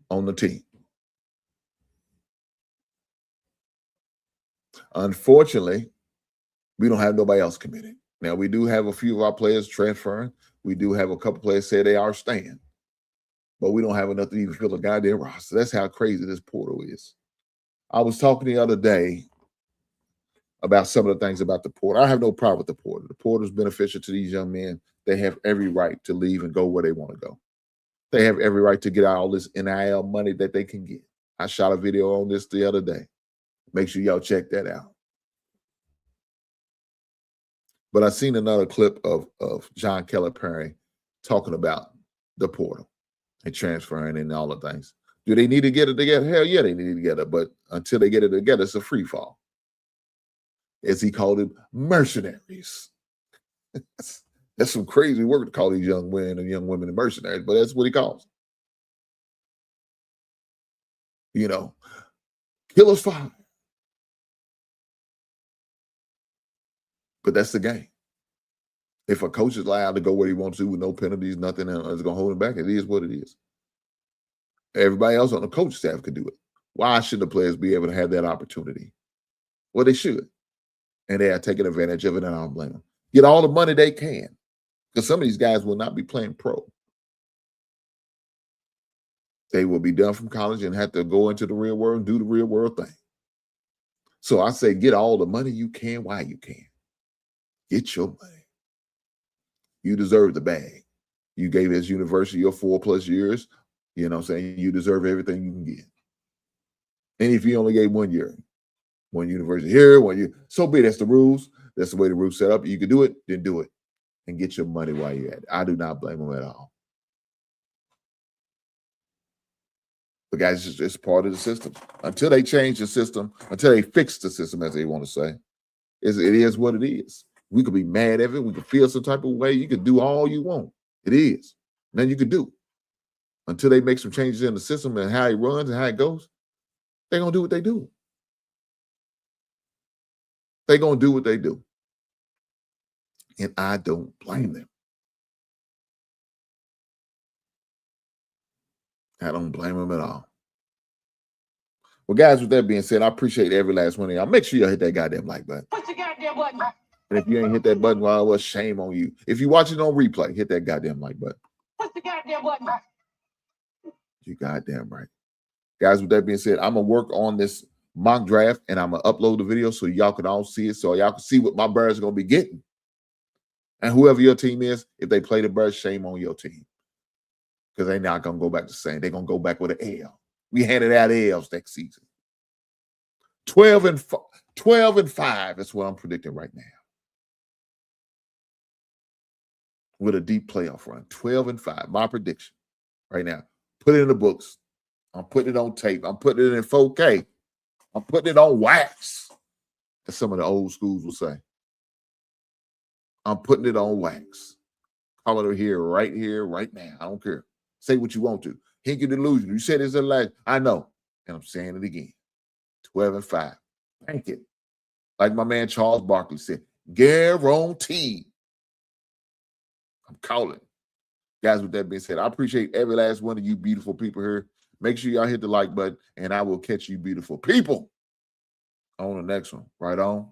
on the team. Unfortunately, we don't have nobody else committed. Now, we do have a few of our players transferring. We do have a couple players say they are staying. But we don't have enough to even fill a goddamn roster. That's how crazy this portal is. I was talking the other day about some of the things about the portal. I have no problem with the portal. The portal is beneficial to these young men. They have every right to leave and go where they want to go. They have every right to get all this NIL money that they can get. I shot a video on this the other day. Make sure y'all check that out. But I seen another clip of John Calipari talking about the portal and transferring and all the things. Do they need to get it together? Hell yeah, they need to get it. But until they get it together, it's a free fall. As he called them, mercenaries. That's some crazy work to call these young men and young women mercenaries, but that's what he calls them. You know, killer's fine. But that's the game. If a coach is allowed to go where he wants to with no penalties, nothing is going to hold him back, it is what it is. Everybody else on the coach staff could do it. Why should the players be able to have that opportunity? Well, they should. And they are taking advantage of it, and I don't blame them. Get all the money they can. Because some of these guys will not be playing pro. They will be done from college and have to go into the real world and do the real world thing. So I say get all the money you can while you can. Get your money. You deserve the bag. You gave his university your 4+ years. You know what I'm saying? You deserve everything you can get. And if you only gave 1 year, one university here, 1 year, so be it. That's the rules. That's the way the rules set up. You can do it, then do it. And get your money while you're at it. I do not blame them at all. But guys, it's part of the system. Until they change the system, until they fix the system, as they want to say, it is what it is. We could be mad at it. We could feel some type of way. You could do all you want. It is. Nothing you could do. Until they make some changes in the system and how it runs and how it goes, they're going to do what they do. They're going to do what they do. And I don't blame them. I don't blame them at all. Well, guys, with that being said, I appreciate every last one of y'all. Make sure y'all hit that goddamn like button. Push the goddamn button. And if you ain't hit that button while I was, shame on you. If you watch it on replay, hit that goddamn like button. Push the goddamn button. You goddamn right. Guys, with that being said, I'm going to work on this mock draft and I'm going to upload the video so y'all can all see it, so y'all can see what my Bears are going to be getting. And whoever your team is, if they play the Bears, shame on your team. Because they're not going to go back to the same. They're going to go back with an L. We handed out L's next season. 12-5 is what I'm predicting right now. With a deep playoff run. 12-5. My prediction right now. Put it in the books. I'm putting it on tape. I'm putting it in 4K. I'm putting it on wax, as some of the old schools will say. I'm putting it on wax. Call it here, right now. I don't care. Say what you want to. Hinky delusion. You said it's a lie. I know. And I'm saying it again. 12-5. Thank it. Like my man Charles Barkley said, guaranteed. I'm calling. Guys, with that being said, I appreciate every last one of you beautiful people here. Make sure y'all hit the like button, and I will catch you beautiful people on the next one. Right on.